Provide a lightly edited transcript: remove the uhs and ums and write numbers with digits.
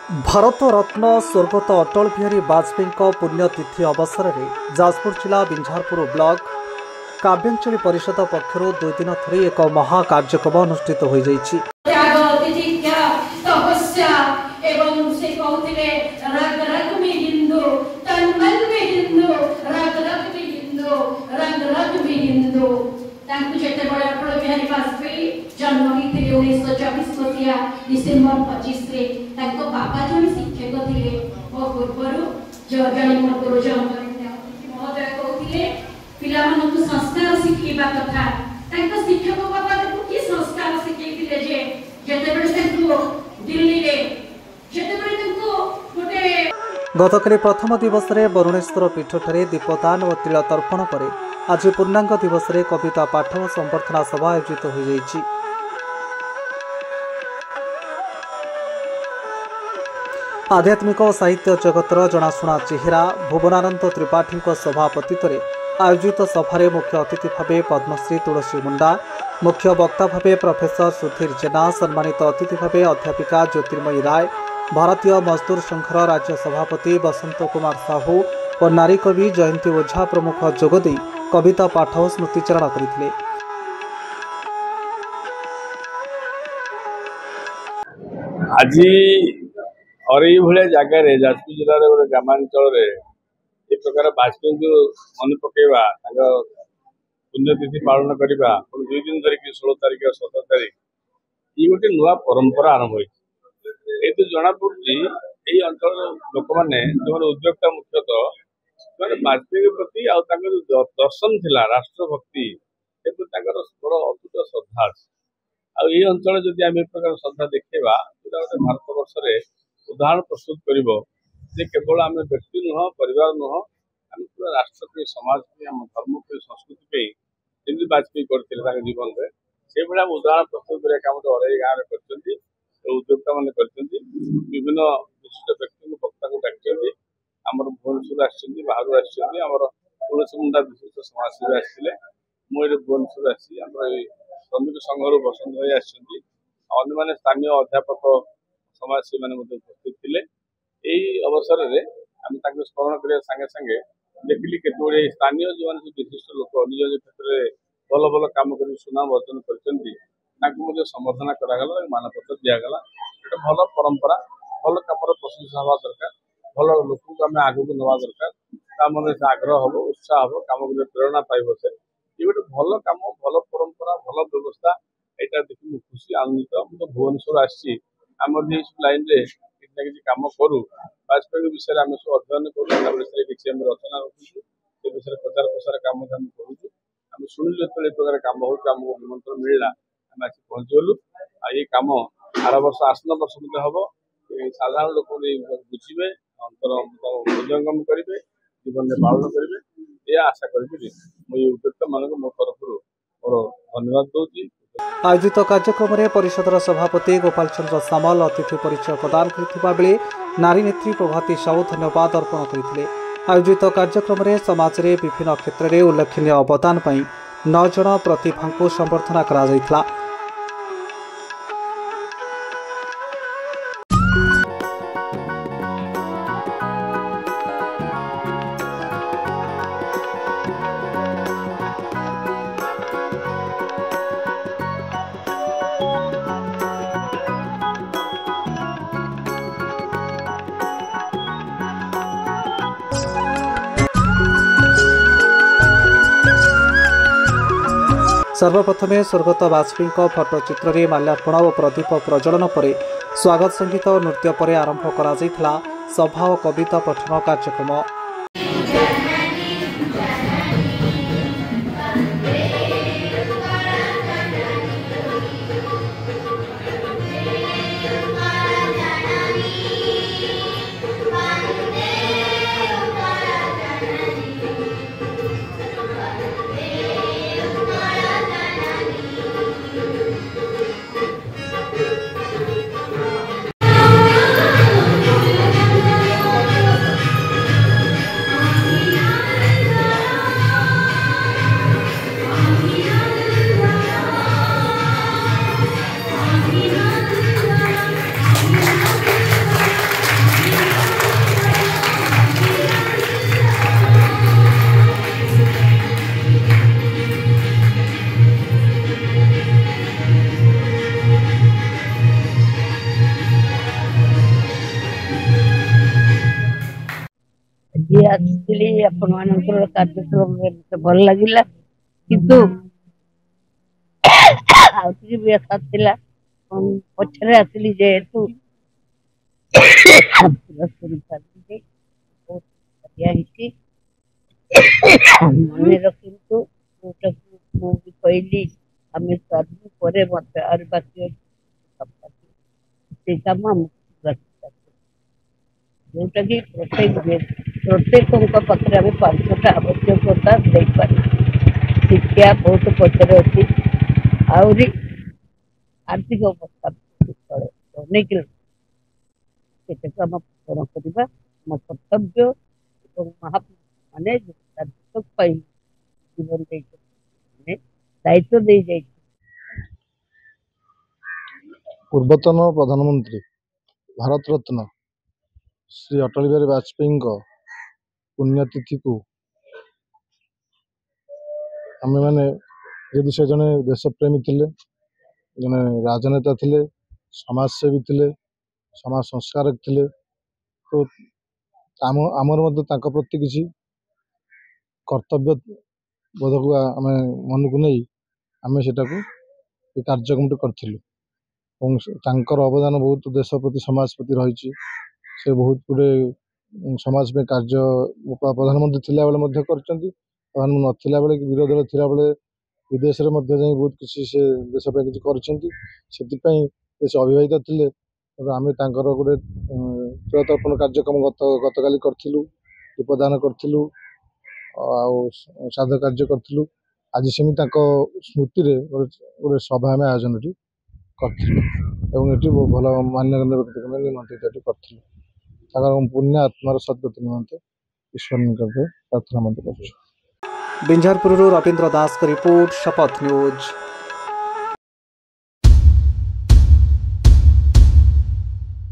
भारत रत्न स्वर्गत अटल बिहारी वाजपेयी पुण्यतिथि अवसर में जाजपुर जिला बिंझारपुर ब्लॉक काव्यांजलि परिषद पक्षर 2 दिन धरी एक महाकार्यक्रम अनुष्ठित हो जाइछि। जन्म होते 1924 मसीहा डिसेम्बर 25 बापा जन शिक्षक थे पूर्वर जड़े मोर गुरुजन महोदय कहते पिला संस्कार शिखा कथा शिक्षक बाबा कि संस्कार शिखे दिल्ली गतकाली प्रथम दिवस में वरुणेश्वर पीठठारे दीपदान और तिल तर्पण पर आज पूर्णांग दिवस में कविता पाठ और संबर्धना सभा आयोजित हो जाइछि। आध्यात्मिक और साहित्य जगतर जनाशुना चेहरा भुवनानंद त्रिपाठी सभापतित्व आयोजित सभारे मुख्य अतिथि भाव पद्मश्री तुलसी मुंडा, मुख्य वक्ता भाव प्रोफेसर सुधीर जेना, सम्मानित अतिथि भाव अध्यापिका ज्योतिर्मयी राय, भारतीय मजदूर संघर राज्य सभापति बसंत कुमार साहू और नारी कवि जयंती ओझा प्रमुख जोगदे कविता पाठ और स्मृतिचारण करते। आज और ये जगार जाजपुर जिले गोटे ग्रामांचल ये प्रकार वाजपेयी को मन पकेवा पुण्यतिथि पालन करवा 2 दिन धरिक 16 तारिख 17 तारिख ये गोटे नुआ परंपरा आरंभ हो तो जना पड़ी यही अंचल लोक मैंने जो उद्योक्ता मुख्यतः वाजपेयी प्रति दर्शन थिला राष्ट्रभक्ति अतुट श्रद्धा आई अंचल जदि आम प्रकार श्रद्धा देखा गोटे भारत वर्ष उदाहरण प्रस्तुत कर केवल आम व्यक्ति नुह परिवार नुह आम पूरा राष्ट्र समाज आम धर्म संस्कृति जमी वाजपेयी करते जीवन में से भाया उदाहरण प्रस्तुत करने काम अरई गाँव में उद्योक्ता मान विभिन्न विशिष्ट व्यक्ति वक्ता को डाक आमर भुवनेश्वर बाहर आमर तुलसी मुंडा विशिष्ट समाजसेवी आसते मुझे भुवनेश्वर आम श्रमिक संघर बसंत भाई आने स्थानीय अध्यापक समाजसेवी मैंने उपस्थित थे। यही अवसर में आम स्मरण करने सागे सागे देखिली केतुड़े स्थानीय जो विशिष्ट लोक निज निज क्षेत्र में भल भल कम कर सुनाम अर्जन कर संबर्धना करागला मानपत्र दिगला गोटे भल परंपरा भल कम प्रशंसा हवा दरकार भल लोक को आम आग को नवा दरकार मन से आग्रह हम उत्साह हम कम कर प्रेरणा पाइब से ये गोटे भल कम भल परंपरा भल व्यवस्था यहाँ देखिए मुझे खुशी आनंदित मुझे भुवनेश्वर आम लाइन रे कि कम करूँ वाजपेयी विषय आम सब अध्ययन करूँ विषय किसी रचना रखुचु से विषय प्रचार प्रसार कम करूँ आम शुणिलु जो प्रकार कम हो निमंत्रण मिलला आम आज पहुँचीगलु ये कम आर वर्ष आसन वर्ष मध्य हम साधारण लोक बुझे अंतर हृदयंगम करेंगे जीवन में पालन करेंगे यह आशा करी मुझे उद्योक्ता मान मो तरफ मोर धन्यवाद दूसरी। आयोजित कार्यक्रम में परिषदर सभापति गोपाल चंद्र सामल अतिथि परिचय प्रदान करथिबा बेले नारी नेत्री प्रभाती साहू धन्यवाद अर्पण करथिले। आयोजित कार्यक्रम में समाज में विभिन्न क्षेत्र में उल्लेखनीय अवदान पर 9 जन प्रतिभा को संबर्धना करा जायथिला। सर्वप्रथम स्वर्गत वाजपेयी फटोचित्र में माल्यार्पण और प्रदीप प्रज्वलन पर स्वागत संगीत और नृत्य पर आरंभ करा सभा और कविता पठन कार्यक्रम। आजी आसली आपण मानकर कार्यक्रम मते भल लागिला किंतु आउटरी भी आसातिला पछरे आसली जेहेतु पुरस्कार पार्टी बहुत बढ़िया हिची मने रखिंतु जोटा मु भी कहली आम स्वाधीन पर मत और बाकी से काम हम जोटा कि प्रत्येक पाखे आम 5टा आवश्यकता शिक्षा बहुत पचर अच्छी आहरी आर्थिक अवस्था नहीं आम पूरण करवा आम कर्तव्य और महापुरुष माने जीवन दायित्व दे जाइए। पूर्वतन प्रधानमंत्री भारत रत्न श्री अटल बिहारी वाजपेयी पुण्यतिथि को आम मैंने यदि से जड़े देशप्रेमी थे जड़े राजनेता थे समाजसेवी थे समाज संस्कारक थे तो आमर प्रति किसी कर्तव्य बोध को आम मन को नहीं आम से कार्यक्रम कर अवदान बहुत देश प्रति समाज प्रति रही से बहुत गुड़े समाज में कार्य प्रधानमंत्री थिला बेले प्रधानमंत्री नथिला बेले कि विरोधी दल थिला बेले विदेश में बहुत किसी से देश किसी कर अविवाहित थे आम गोटे तिलतर्पण कार्यक्रम गतकाली करूँ दीपदान करूँ श्राद्ध कार्य करूँ आज सेमी स्मृति गोटे सभा आम आयोजन करूँ भल मान्यगण्य व्यक्ति निमंत्रित करूँ पुण्य आत्मार सद्गति निमंते ईश्वर निकट प्रार्थना मत कर। बिंझारपुर रवींद्र दास रिपोर्ट शपथ न्यूज।